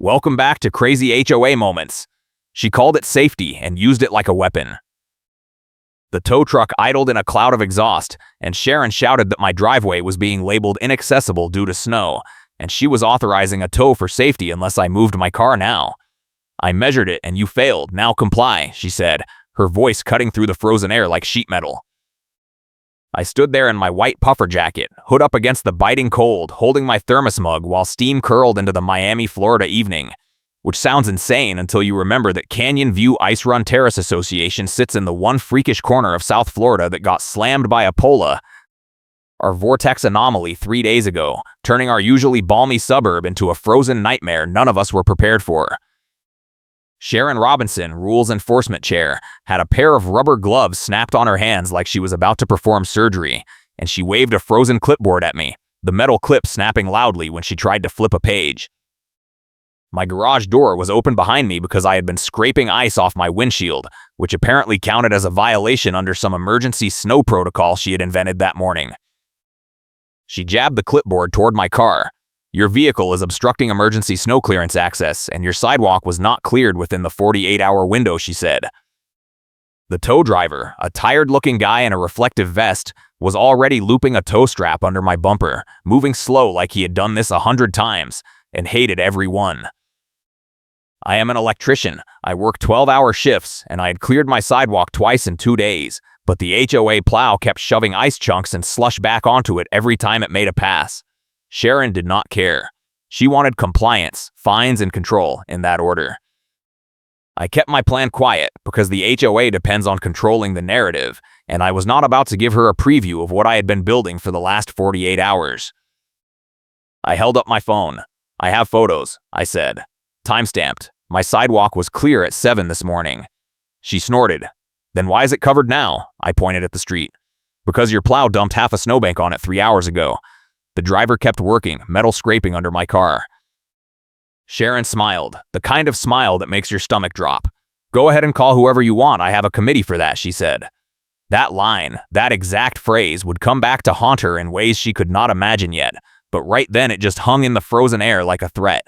Welcome back to Crazy HOA Moments. She called it safety and used it like a weapon. The tow truck idled in a cloud of exhaust, and Sharon shouted that my driveway was being labeled inaccessible due to snow, and she was authorizing a tow for safety unless I moved my car now. I measured it and you failed, now comply, she said, her voice cutting through the frozen air like sheet metal. I stood there in my white puffer jacket, hood up against the biting cold, holding my thermos mug while steam curled into the Miami, Florida evening. Which sounds insane until you remember that Canyon View Ice Run Terrace Association sits in the one freakish corner of South Florida that got slammed by a POLA, our vortex anomaly 3 days ago, turning our usually balmy suburb into a frozen nightmare none of us were prepared for. Sharon Robinson, Rules Enforcement Chair, had a pair of rubber gloves snapped on her hands like she was about to perform surgery, and she waved a frozen clipboard at me, the metal clip snapping loudly when she tried to flip a page. My garage door was open behind me because I had been scraping ice off my windshield, which apparently counted as a violation under some emergency snow protocol she had invented that morning. She jabbed the clipboard toward my car. Your vehicle is obstructing emergency snow clearance access, and your sidewalk was not cleared within the 48-hour window, she said. The tow driver, a tired-looking guy in a reflective vest, was already looping a tow strap under my bumper, moving slow like he had done this 100 times, and hated every one. I am an electrician. I work 12-hour shifts, and I had cleared my sidewalk twice in 2 days, but the HOA plow kept shoving ice chunks and slush back onto it every time it made a pass. Sharon did not care. She wanted compliance, fines, and control, in that order. I kept my plan quiet because the HOA depends on controlling the narrative, and I was not about to give her a preview of what I had been building for the last 48 hours. I held up my phone. I have photos, I said. Timestamped. My sidewalk was clear at 7 this morning. She snorted. Then why is it covered now? I pointed at the street. Because your plow dumped half a snowbank on it 3 hours ago. The driver kept working, metal scraping under my car. Sharon smiled, the kind of smile that makes your stomach drop. Go ahead and call whoever you want, I have a committee for that, she said. That line, that exact phrase, would come back to haunt her in ways she could not imagine yet, but right then it just hung in the frozen air like a threat.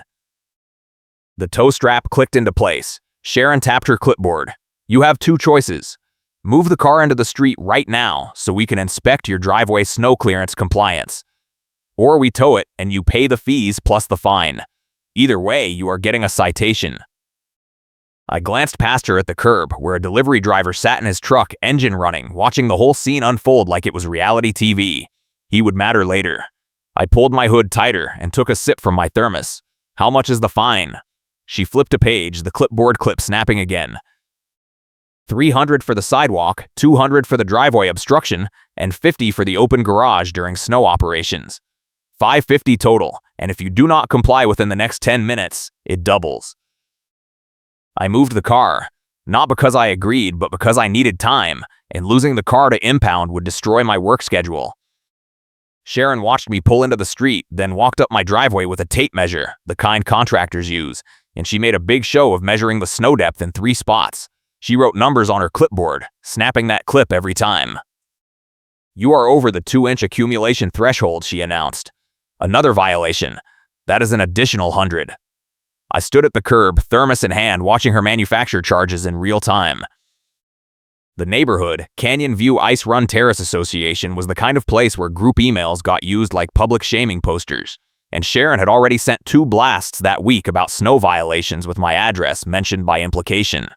The tow strap clicked into place. Sharon tapped her clipboard. You have 2 choices. Move the car into the street right now so we can inspect your driveway snow clearance compliance. Or we tow it and you pay the fees plus the fine. Either way, you are getting a citation. I glanced past her at the curb, where a delivery driver sat in his truck, engine running, watching the whole scene unfold like it was reality TV. He would matter later. I pulled my hood tighter and took a sip from my thermos. How much is the fine? She flipped a page, the clipboard clip snapping again. $300 for the sidewalk, $200 for the driveway obstruction, and $50 for the open garage during snow operations. $550 total, and if you do not comply within the next 10 minutes, it doubles. I moved the car, not because I agreed, but because I needed time, and losing the car to impound would destroy my work schedule. Sharon watched me pull into the street, then walked up my driveway with a tape measure, the kind contractors use, and she made a big show of measuring the snow depth in 3 spots. She wrote numbers on her clipboard, snapping that clip every time. You are over the 2-inch accumulation threshold, she announced. Another violation. That is an additional $100. I stood at the curb, thermos in hand, watching her manufacture charges in real time. The neighborhood, Canyon View Ice Run Terrace Association, was the kind of place where group emails got used like public shaming posters, and Sharon had already sent 2 blasts that week about snow violations with my address mentioned by implication.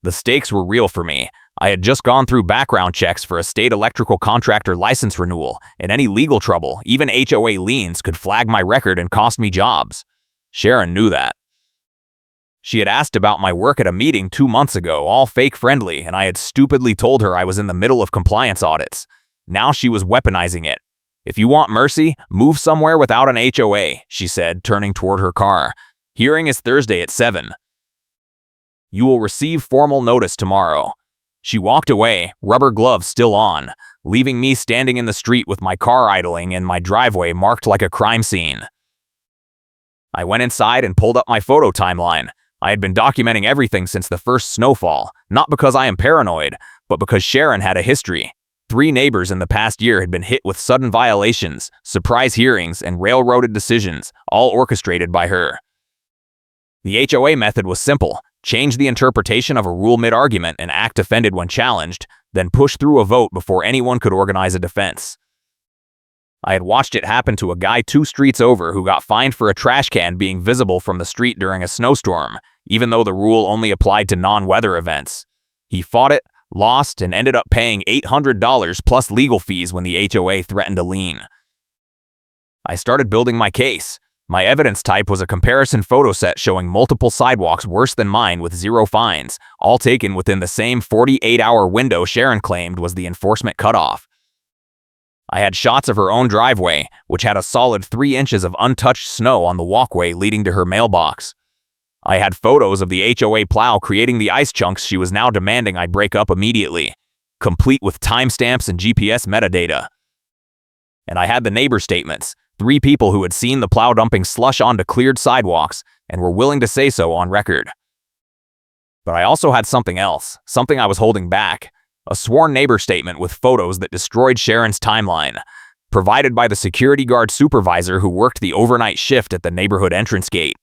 The stakes were real for me. I had just gone through background checks for a state electrical contractor license renewal, and any legal trouble, even HOA liens, could flag my record and cost me jobs. Sharon knew that. She had asked about my work at a meeting 2 months ago, all fake friendly, and I had stupidly told her I was in the middle of compliance audits. Now she was weaponizing it. If you want mercy, move somewhere without an HOA, she said, turning toward her car. Hearing is Thursday at 7. You will receive formal notice tomorrow. She walked away, rubber gloves still on, leaving me standing in the street with my car idling and my driveway marked like a crime scene. I went inside and pulled up my photo timeline. I had been documenting everything since the first snowfall, not because I am paranoid, but because Sharon had a history. 3 neighbors in the past year had been hit with sudden violations, surprise hearings, and railroaded decisions, all orchestrated by her. The HOA method was simple: change the interpretation of a rule mid-argument and act offended when challenged, then push through a vote before anyone could organize a defense. I had watched it happen to a guy 2 streets over who got fined for a trash can being visible from the street during a snowstorm, even though the rule only applied to non-weather events. He fought it, lost, and ended up paying $800 plus legal fees when the HOA threatened a lien. I started building my case. My evidence type was a comparison photo set showing multiple sidewalks worse than mine with 0 fines, all taken within the same 48-hour window Sharon claimed was the enforcement cutoff. I had shots of her own driveway, which had a solid 3 inches of untouched snow on the walkway leading to her mailbox. I had photos of the HOA plow creating the ice chunks she was now demanding I break up immediately, complete with timestamps and GPS metadata. And I had the neighbor statements, 3 people who had seen the plow dumping slush onto cleared sidewalks and were willing to say so on record. But I also had something else, something I was holding back, a sworn neighbor statement with photos that destroyed Sharon's timeline, provided by the security guard supervisor who worked the overnight shift at the neighborhood entrance gate.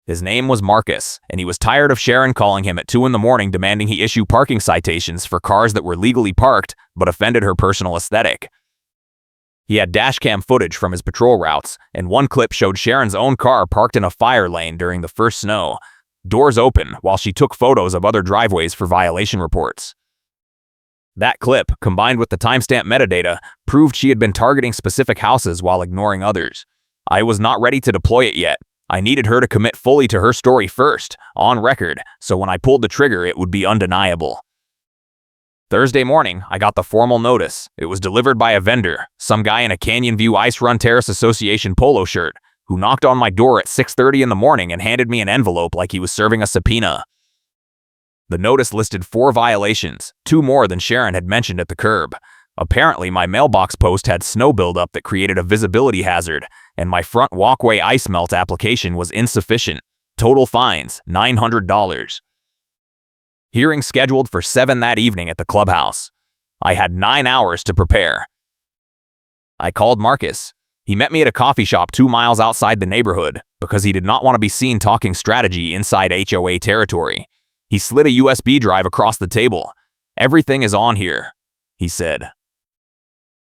His name was Marcus, and he was tired of Sharon calling him at 2 in the morning demanding he issue parking citations for cars that were legally parked but offended her personal aesthetic. He had dashcam footage from his patrol routes, and one clip showed Sharon's own car parked in a fire lane during the first snow, doors open, while she took photos of other driveways for violation reports. That clip, combined with the timestamp metadata, proved she had been targeting specific houses while ignoring others. I was not ready to deploy it yet. I needed her to commit fully to her story first, on record, so when I pulled the trigger it would be undeniable. Thursday morning, I got the formal notice. It was delivered by a vendor, some guy in a Canyon View Ice Run Terrace Association polo shirt, who knocked on my door at 6:30 in the morning and handed me an envelope like he was serving a subpoena. The notice listed 4 violations, 2 more than Sharon had mentioned at the curb. Apparently, my mailbox post had snow buildup that created a visibility hazard, and my front walkway ice melt application was insufficient. Total fines, $900. Hearing scheduled for 7 that evening at the clubhouse. I had 9 hours to prepare. I called Marcus. He met me at a coffee shop 2 miles outside the neighborhood because he did not want to be seen talking strategy inside HOA territory. He slid a USB drive across the table. "Everything is on here," he said.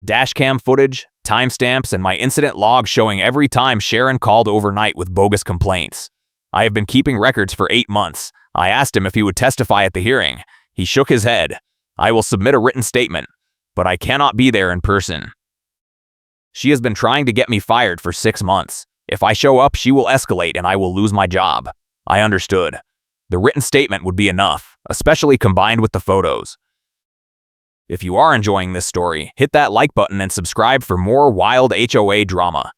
Dashcam footage, timestamps, and my incident log showing every time Sharon called overnight with bogus complaints. I have been keeping records for 8 months. I asked him if he would testify at the hearing. He shook his head. "I will submit a written statement, but I cannot be there in person." She has been trying to get me fired for 6 months. If I show up, she will escalate and I will lose my job. I understood. The written statement would be enough, especially combined with the photos. If you are enjoying this story, hit that like button and subscribe for more wild HOA drama.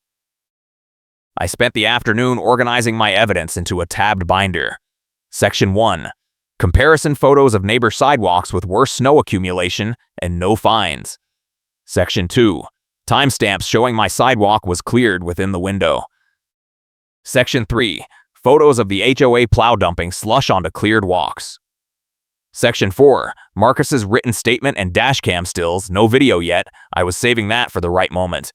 I spent the afternoon organizing my evidence into a tabbed binder. Section 1. Comparison photos of neighbor sidewalks with worse snow accumulation and no fines. Section 2. Timestamps showing my sidewalk was cleared within the window. Section 3. Photos of the HOA plow dumping slush onto cleared walks. Section 4. Marcus's written statement and dashcam stills, no video yet. I was saving that for the right moment.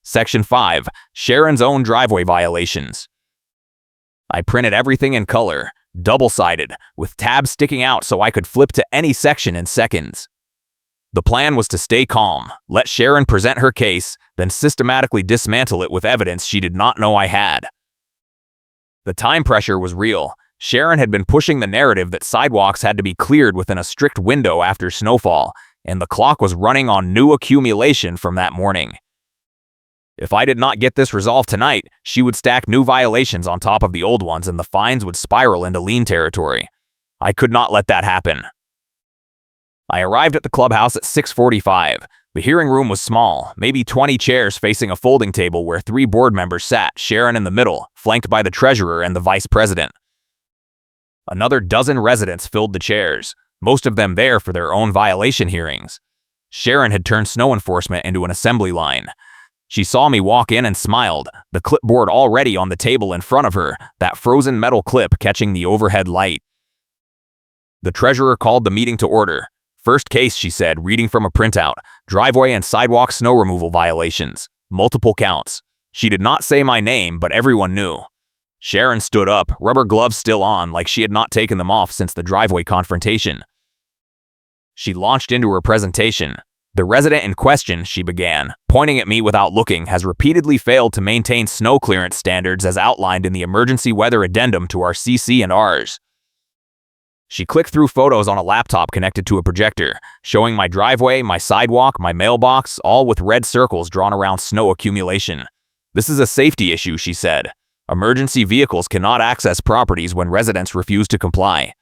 Section 5. Sharon's own driveway violations. I printed everything in color, double-sided, with tabs sticking out so I could flip to any section in seconds. The plan was to stay calm, let Sharon present her case, then systematically dismantle it with evidence she did not know I had. The time pressure was real. Sharon had been pushing the narrative that sidewalks had to be cleared within a strict window after snowfall, and the clock was running on new accumulation from that morning. If I did not get this resolved tonight, she would stack new violations on top of the old ones and the fines would spiral into lien territory. I could not let that happen. I arrived at the clubhouse at 6:45. The hearing room was small, maybe 20 chairs facing a folding table where 3 board members sat, Sharon in the middle, flanked by the treasurer and the vice president. Another dozen residents filled the chairs, most of them there for their own violation hearings. Sharon had turned snow enforcement into an assembly line. She saw me walk in and smiled, the clipboard already on the table in front of her, that frozen metal clip catching the overhead light. The treasurer called the meeting to order. "First case," she said, reading from a printout, "driveway and sidewalk snow removal violations. Multiple counts." She did not say my name, but everyone knew. Sharon stood up, rubber gloves still on, like she had not taken them off since the driveway confrontation. She launched into her presentation. The resident in question, she began, pointing at me without looking, has repeatedly failed to maintain snow clearance standards as outlined in the emergency weather addendum to our CC and Rs. She clicked through photos on a laptop connected to a projector, showing my driveway, my sidewalk, my mailbox, all with red circles drawn around snow accumulation. This is a safety issue, she said. Emergency vehicles cannot access properties when residents refuse to comply.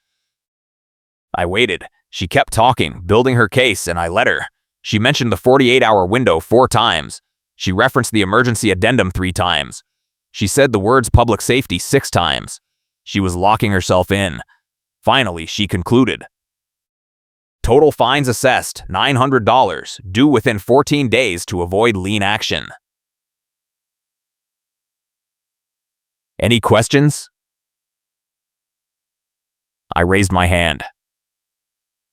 I waited. She kept talking, building her case, and I let her. She mentioned the 48-hour window 4 times. She referenced the emergency addendum 3 times. She said the words public safety 6 times. She was locking herself in. Finally, she concluded. Total fines assessed, $900, due within 14 days to avoid lien action. Any questions? I raised my hand.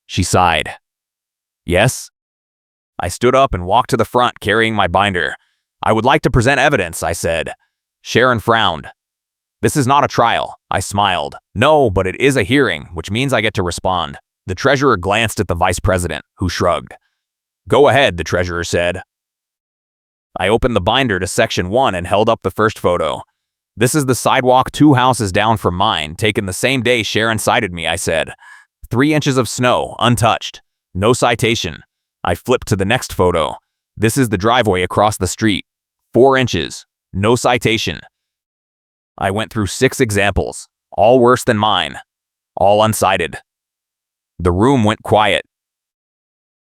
She sighed. Yes? I stood up and walked to the front carrying my binder. I would like to present evidence, I said. Sharon frowned. This is not a trial, I smiled. No, but it is a hearing, which means I get to respond. The treasurer glanced at the vice president, who shrugged. Go ahead, the treasurer said. I opened the binder to section 1 and held up the first photo. This is the sidewalk 2 houses down from mine, taken the same day Sharon cited me, I said. 3 inches of snow, untouched. No citation. I flipped to the next photo. This is the driveway across the street. 4 inches. No citation. I went through 6 examples, all worse than mine. All uncited. The room went quiet.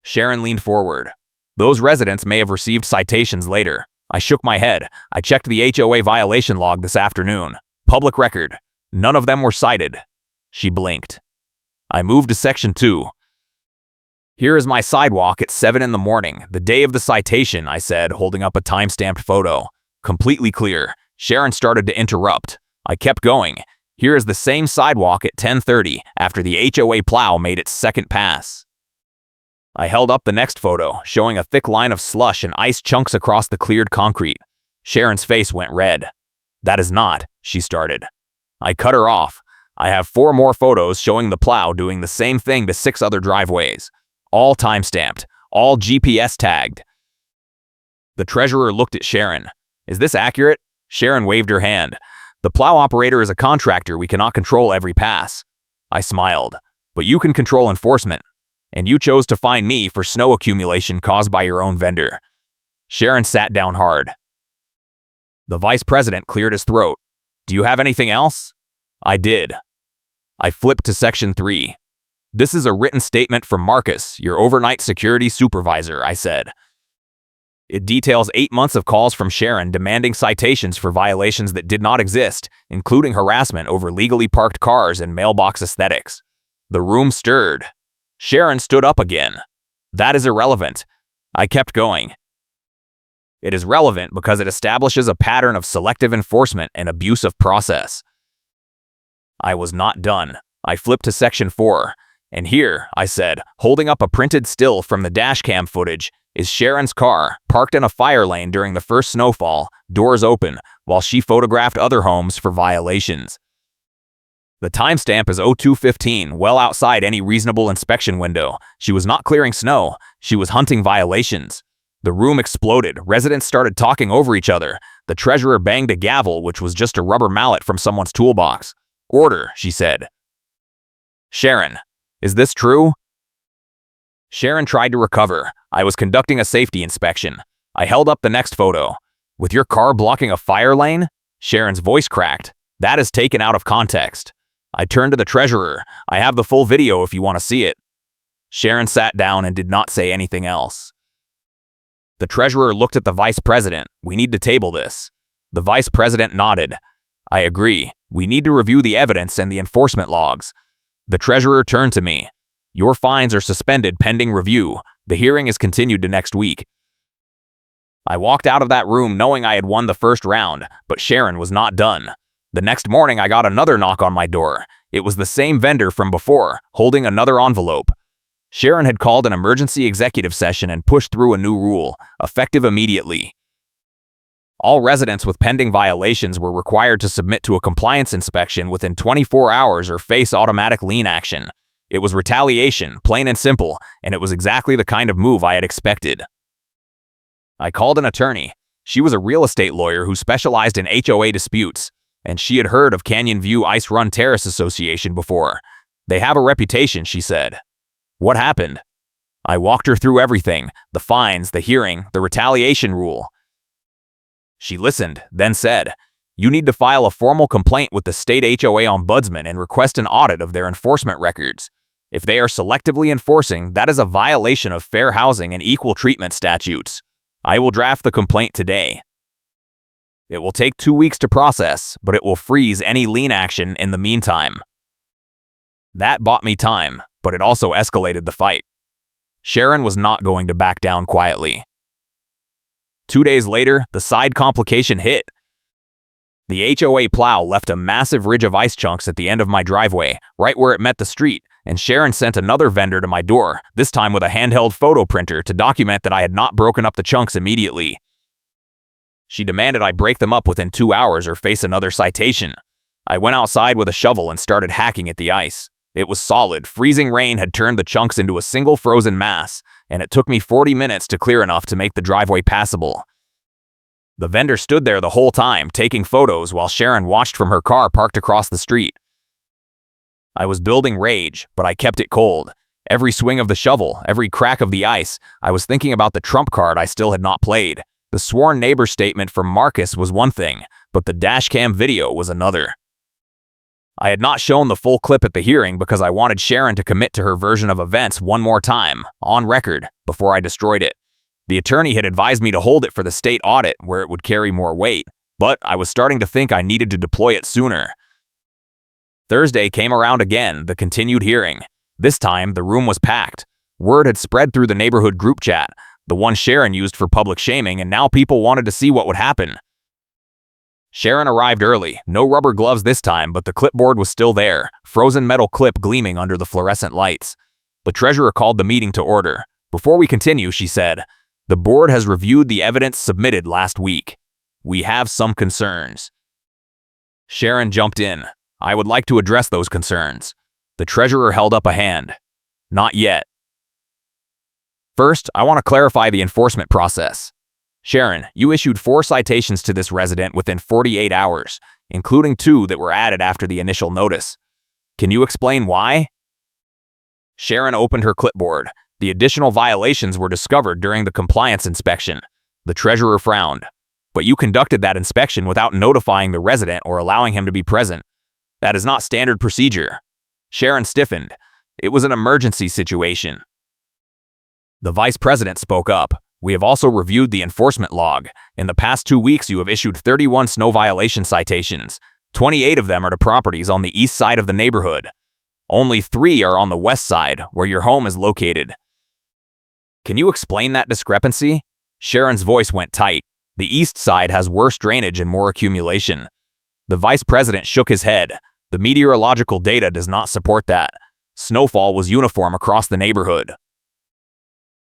Sharon leaned forward. Those residents may have received citations later. I shook my head. I checked the HOA violation log this afternoon. Public record. None of them were cited. She blinked. I moved to section 2. Here is my sidewalk at 7 in the morning, the day of the citation, I said, holding up a time-stamped photo. Completely clear. Sharon started to interrupt. I kept going. Here is the same sidewalk at 10:30, after the HOA plow made its second pass. I held up the next photo, showing a thick line of slush and ice chunks across the cleared concrete. Sharon's face went red. That is not, she started. I cut her off. I have 4 more photos showing the plow doing the same thing to 6 other driveways. All time-stamped, all GPS tagged. The treasurer looked at Sharon. Is this accurate? Sharon waved her hand. The plow operator is a contractor. We cannot control every pass. I smiled. But you can control enforcement. And you chose to fine me for snow accumulation caused by your own vendor. Sharon sat down hard. The vice president cleared his throat. Do you have anything else? I did. I flipped to section 3. This is a written statement from Marcus, your overnight security supervisor, I said. It details 8 months of calls from Sharon demanding citations for violations that did not exist, including harassment over legally parked cars and mailbox aesthetics. The room stirred. Sharon stood up again. That is irrelevant. I kept going. It is relevant because it establishes a pattern of selective enforcement and abuse of process. I was not done. I flipped to section 4. And here, I said, holding up a printed still from the dashcam footage, is Sharon's car, parked in a fire lane during the first snowfall, doors open, while she photographed other homes for violations. The timestamp is 02:15, well outside any reasonable inspection window. She was not clearing snow. She was hunting violations. The room exploded. Residents started talking over each other. The treasurer banged a gavel, which was just a rubber mallet from someone's toolbox. Order, she said. Sharon, is this true? Sharon tried to recover. I was conducting a safety inspection. I held up the next photo. With your car blocking a fire lane? Sharon's voice cracked. That is taken out of context. I turned to the treasurer. I have the full video if you want to see it. Sharon sat down and did not say anything else. The treasurer looked at the vice president. We need to table this. The vice president nodded. I agree. We need to review the evidence and the enforcement logs. The treasurer turned to me. Your fines are suspended pending review. The hearing is continued to next week. I walked out of that room knowing I had won the first round, but Sharon was not done. The next morning, I got another knock on my door. It was the same vendor from before, holding another envelope. Sharon had called an emergency executive session and pushed through a new rule, effective immediately. All residents with pending violations were required to submit to a compliance inspection within 24 hours or face automatic lien action. It was retaliation, plain and simple, and it was exactly the kind of move I had expected. I called an attorney. She was a real estate lawyer who specialized in HOA disputes, and she had heard of Canyon View Ice Run Terrace Association before. They have a reputation, she said. What happened? I walked her through everything, the fines, the hearing, the retaliation rule. She listened, then said, "You need to file a formal complaint with the state HOA ombudsman and request an audit of their enforcement records. If they are selectively enforcing, that is a violation of fair housing and equal treatment statutes. I will draft the complaint today. It will take 2 weeks to process, but it will freeze any lien action in the meantime." That bought me time, but it also escalated the fight. Sharon was not going to back down quietly. 2 days later, the side complication hit. The HOA plow left a massive ridge of ice chunks at the end of my driveway, right where it met the street, and Sharon sent another vendor to my door, this time with a handheld photo printer to document that I had not broken up the chunks immediately. She demanded I break them up within 2 hours or face another citation. I went outside with a shovel and started hacking at the ice. It was solid. Freezing rain had turned the chunks into a single frozen mass, and it took me 40 minutes to clear enough to make the driveway passable. The vendor stood there the whole time, taking photos while Sharon watched from her car parked across the street. I was building rage, but I kept it cold. Every swing of the shovel, every crack of the ice, I was thinking about the trump card I still had not played. The sworn neighbor statement from Marcus was one thing, but the dashcam video was another. I had not shown the full clip at the hearing because I wanted Sharon to commit to her version of events one more time, on record, before I destroyed it. The attorney had advised me to hold it for the state audit where it would carry more weight, but I was starting to think I needed to deploy it sooner. Thursday came around again, the continued hearing. This time, the room was packed. Word had spread through the neighborhood group chat, the one Sharon used for public shaming, and now people wanted to see what would happen. Sharon arrived early, no rubber gloves this time, but the clipboard was still there, frozen metal clip gleaming under the fluorescent lights. The treasurer called the meeting to order. Before we continue, she said, "The board has reviewed the evidence submitted last week. We have some concerns." Sharon jumped in. "I would like to address those concerns." The treasurer held up a hand. "Not yet. First, I want to clarify the enforcement process. Sharon, you issued 4 citations to this resident within 48 hours, including 2 that were added after the initial notice. Can you explain why?" Sharon opened her clipboard. The additional violations were discovered during the compliance inspection. The treasurer frowned. "But you conducted that inspection without notifying the resident or allowing him to be present. That is not standard procedure." Sharon stiffened. "It was an emergency situation." The vice president spoke up. "We have also reviewed the enforcement log. In the past 2 weeks, you have issued 31 snow violation citations. 28 of them are to properties on the east side of the neighborhood. Only 3 are on the west side, where your home is located. Can you explain that discrepancy?" Sharon's voice went tight. "The east side has worse drainage and more accumulation." The vice president shook his head. "The meteorological data does not support that. Snowfall was uniform across the neighborhood."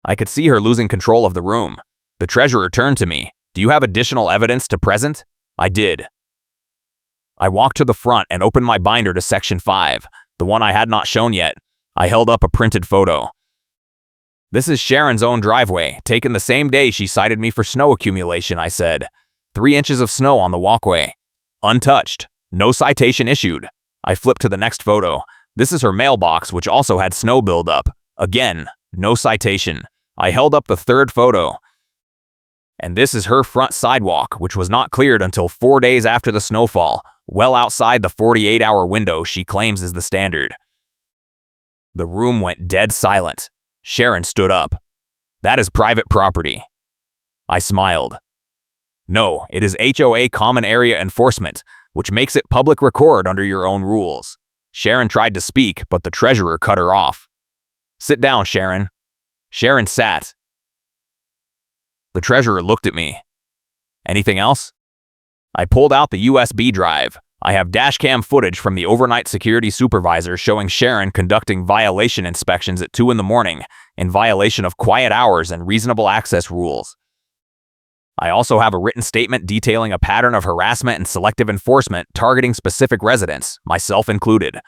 I could see her losing control of the room. The treasurer turned to me. "Do you have additional evidence to present?" I did. I walked to the front and opened my binder to section 5, the one I had not shown yet. I held up a printed photo. "This is Sharon's own driveway, taken the same day she cited me for snow accumulation," I said. 3 inches of snow on the walkway. Untouched. No citation issued. I flipped to the next photo. This is her mailbox, which also had snow buildup. Again, no citation. I held up the third photo. And this is her front sidewalk, which was not cleared until 4 days after the snowfall, well outside the 48-hour window she claims is the standard. The room went dead silent. Sharon stood up. "That is private property." I smiled. "No, it is HOA common area enforcement, which makes it public record under your own rules." Sharon tried to speak, but the treasurer cut her off. "Sit down, Sharon." Sharon sat. The treasurer looked at me. "Anything else?" I pulled out the USB drive. I have dashcam footage from the overnight security supervisor showing Sharon conducting violation inspections at 2 in the morning in violation of quiet hours and reasonable access rules. I also have a written statement detailing a pattern of harassment and selective enforcement targeting specific residents, myself included.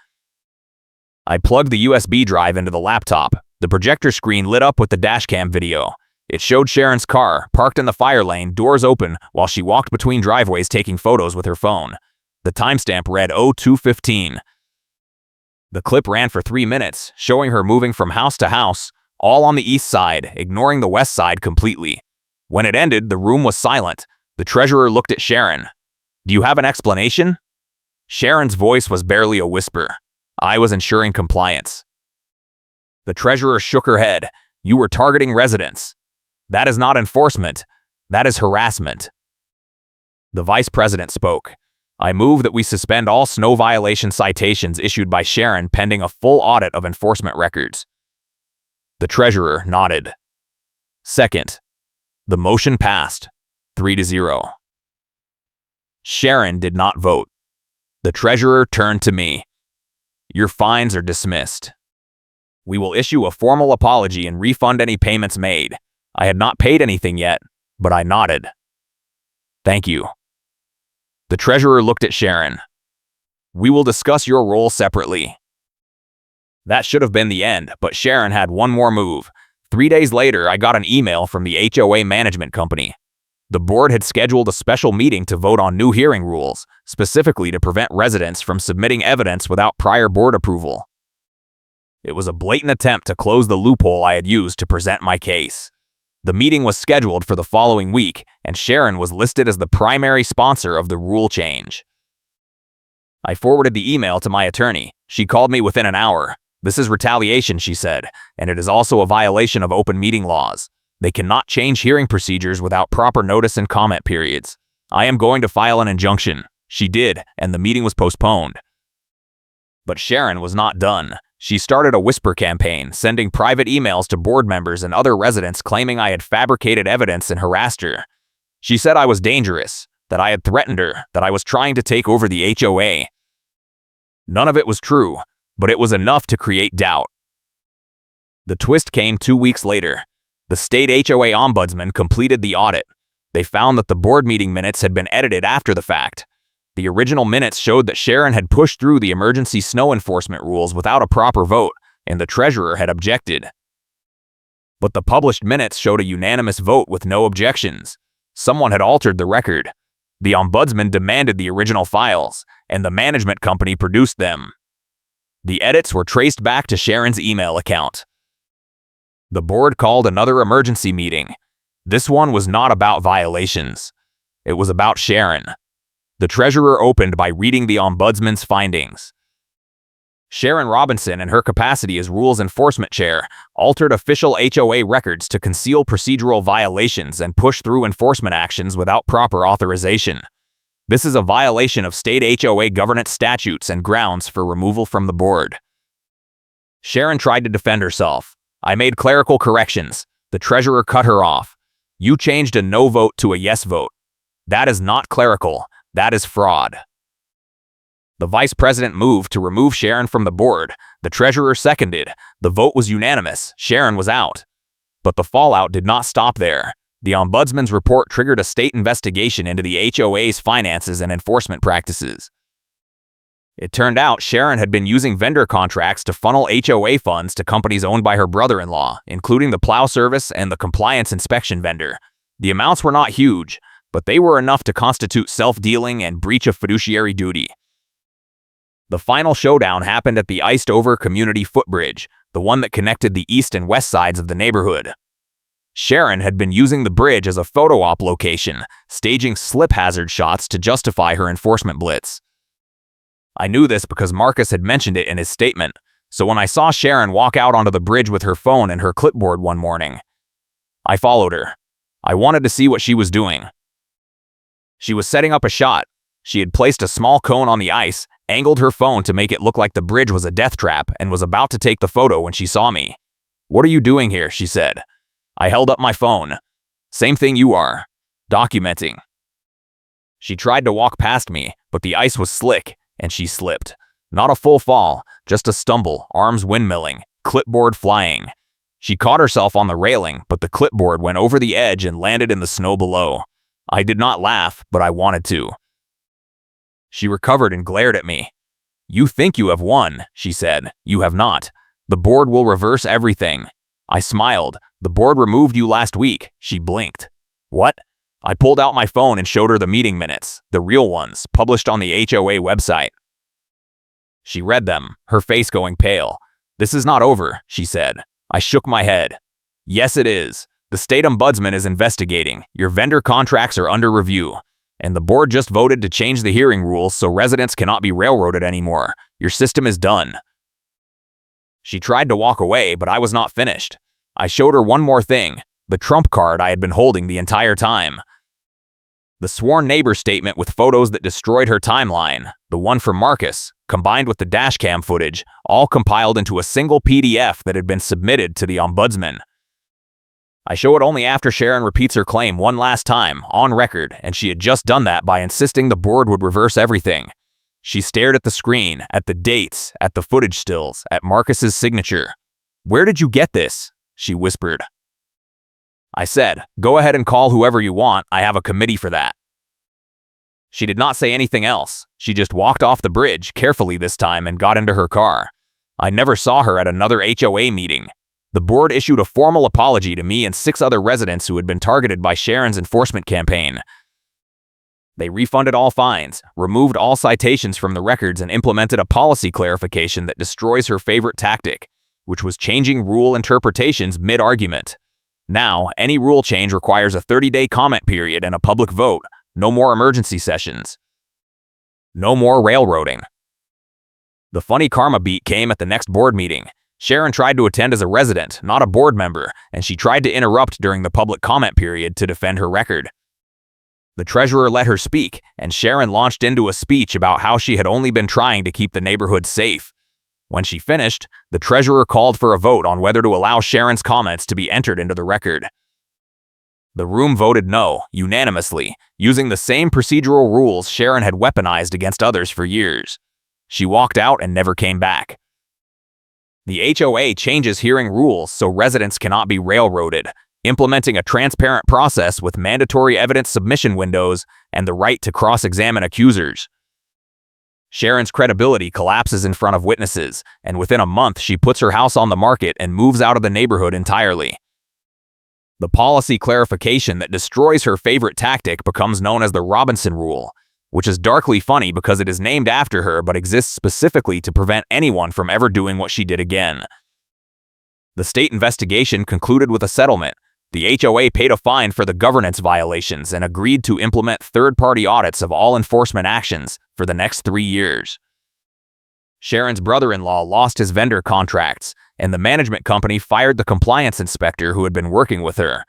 I plugged the USB drive into the laptop. The projector screen lit up with the dashcam video. It showed Sharon's car, parked in the fire lane, doors open, while she walked between driveways taking photos with her phone. The timestamp read 02:15. The clip ran for 3 minutes, showing her moving from house to house, all on the east side, ignoring the west side completely. When it ended, the room was silent. The treasurer looked at Sharon. "Do you have an explanation?" Sharon's voice was barely a whisper. I was ensuring compliance. The treasurer shook her head. "You were targeting residents. That is not enforcement. That is harassment." The vice president spoke. "I move that we suspend all snow violation citations issued by Sharon pending a full audit of enforcement records." The treasurer nodded. Second. The motion passed, 3-0. Sharon did not vote. The treasurer turned to me. "Your fines are dismissed. We will issue a formal apology and refund any payments made." I had not paid anything yet, but I nodded. "Thank you." The treasurer looked at Sharon. "We will discuss your role separately." That should have been the end, but Sharon had one more move. 3 days later, I got an email from the HOA management company. The board had scheduled a special meeting to vote on new hearing rules, specifically to prevent residents from submitting evidence without prior board approval. It was a blatant attempt to close the loophole I had used to present my case. The meeting was scheduled for the following week, and Sharon was listed as the primary sponsor of the rule change. I forwarded the email to my attorney. She called me within an hour. "This is retaliation," she said, "and it is also a violation of open meeting laws. They cannot change hearing procedures without proper notice and comment periods. I am going to file an injunction." She did, and the meeting was postponed. But Sharon was not done. She started a whisper campaign, sending private emails to board members and other residents claiming I had fabricated evidence and harassed her. She said I was dangerous, that I had threatened her, that I was trying to take over the HOA. None of it was true, but it was enough to create doubt. The twist came 2 weeks later. The state HOA ombudsman completed the audit. They found that the board meeting minutes had been edited after the fact. The original minutes showed that Sharon had pushed through the emergency snow enforcement rules without a proper vote, and the treasurer had objected. But the published minutes showed a unanimous vote with no objections. Someone had altered the record. The ombudsman demanded the original files, and the management company produced them. The edits were traced back to Sharon's email account. The board called another emergency meeting. This one was not about violations. It was about Sharon. The treasurer opened by reading the ombudsman's findings. Sharon Robinson, in her capacity as Rules Enforcement Chair, altered official HOA records to conceal procedural violations and push through enforcement actions without proper authorization. This is a violation of state HOA governance statutes and grounds for removal from the board. Sharon tried to defend herself. "I made clerical corrections." The treasurer cut her off. "You changed a no vote to a yes vote. That is not clerical. That is fraud." The vice president moved to remove Sharon from the board. The treasurer seconded. The vote was unanimous. Sharon was out. But the fallout did not stop there. The ombudsman's report triggered a state investigation into the HOA's finances and enforcement practices. It turned out Sharon had been using vendor contracts to funnel HOA funds to companies owned by her brother-in-law, including the plow service and the compliance inspection vendor. The amounts were not huge, but they were enough to constitute self-dealing and breach of fiduciary duty. The final showdown happened at the iced-over community footbridge, the one that connected the east and west sides of the neighborhood. Sharon had been using the bridge as a photo op location, staging slip hazard shots to justify her enforcement blitz. I knew this because Marcus had mentioned it in his statement, so when I saw Sharon walk out onto the bridge with her phone and her clipboard one morning, I followed her. I wanted to see what she was doing. She was setting up a shot. She had placed a small cone on the ice, angled her phone to make it look like the bridge was a death trap, and was about to take the photo when she saw me. "What are you doing here?" she said. I held up my phone. "Same thing you are. Documenting." She tried to walk past me, but the ice was slick, and she slipped. Not a full fall, just a stumble, arms windmilling, clipboard flying. She caught herself on the railing, but the clipboard went over the edge and landed in the snow below. I did not laugh, but I wanted to. She recovered and glared at me. "You think you have won," she said. "You have not. The board will reverse everything." I smiled. "The board removed you last week." She blinked. "What?" I pulled out my phone and showed her the meeting minutes, the real ones, published on the HOA website. She read them, her face going pale. "This is not over," she said. I shook my head. "Yes, it is. The state ombudsman is investigating. Your vendor contracts are under review. And the board just voted to change the hearing rules so residents cannot be railroaded anymore. Your system is done." She tried to walk away, but I was not finished. I showed her one more thing, the trump card I had been holding the entire time. The sworn neighbor statement with photos that destroyed her timeline, the one from Marcus, combined with the dashcam footage, all compiled into a single PDF that had been submitted to the ombudsman. I show it only after Sharon repeats her claim one last time, on record, and she had just done that by insisting the board would reverse everything. She stared at the screen, at the dates, at the footage stills, at Marcus's signature. "Where did you get this?" she whispered. I said, "Go ahead and call whoever you want, I have a committee for that." She did not say anything else. She just walked off the bridge, carefully this time, and got into her car. I never saw her at another HOA meeting. The board issued a formal apology to me and 6 other residents who had been targeted by Sharon's enforcement campaign. They refunded all fines, removed all citations from the records, and implemented a policy clarification that destroys her favorite tactic, which was changing rule interpretations mid-argument. Now, any rule change requires a 30-day comment period and a public vote. No more emergency sessions. No more railroading. The funny karma beat came at the next board meeting. Sharon tried to attend as a resident, not a board member, and she tried to interrupt during the public comment period to defend her record. The treasurer let her speak, and Sharon launched into a speech about how she had only been trying to keep the neighborhood safe. When she finished, the treasurer called for a vote on whether to allow Sharon's comments to be entered into the record. The room voted no, unanimously, using the same procedural rules Sharon had weaponized against others for years. She walked out and never came back. The HOA changes hearing rules so residents cannot be railroaded, implementing a transparent process with mandatory evidence submission windows and the right to cross-examine accusers. Sharon's credibility collapses in front of witnesses, and within a month she puts her house on the market and moves out of the neighborhood entirely. The policy clarification that destroys her favorite tactic becomes known as the Robinson Rule, which is darkly funny because it is named after her but exists specifically to prevent anyone from ever doing what she did again. The state investigation concluded with a settlement. The HOA paid a fine for the governance violations and agreed to implement third-party audits of all enforcement actions for the next 3 years. Sharon's brother-in-law lost his vendor contracts, and the management company fired the compliance inspector who had been working with her.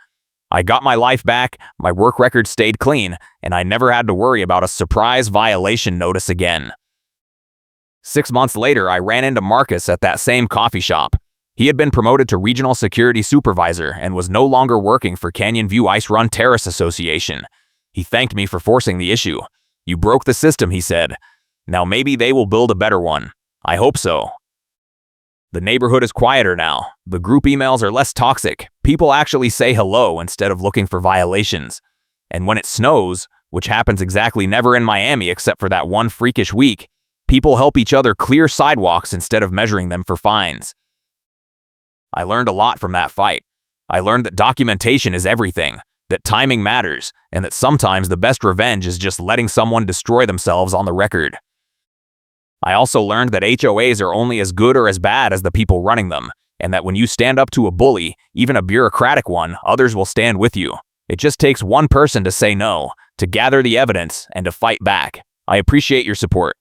I got my life back, my work record stayed clean, and I never had to worry about a surprise violation notice again. 6 months later, I ran into Marcus at that same coffee shop. He had been promoted to regional security supervisor and was no longer working for Canyon View Ice Run Terrace Association. He thanked me for forcing the issue. "You broke the system," he said. "Now maybe they will build a better one. I hope so." The neighborhood is quieter now. The group emails are less toxic. People actually say hello instead of looking for violations. And when it snows, which happens exactly never in Miami except for that one freakish week, people help each other clear sidewalks instead of measuring them for fines. I learned a lot from that fight. I learned that documentation is everything, that timing matters, and that sometimes the best revenge is just letting someone destroy themselves on the record. I also learned that HOAs are only as good or as bad as the people running them, and that when you stand up to a bully, even a bureaucratic one, others will stand with you. It just takes one person to say no, to gather the evidence, and to fight back. I appreciate your support.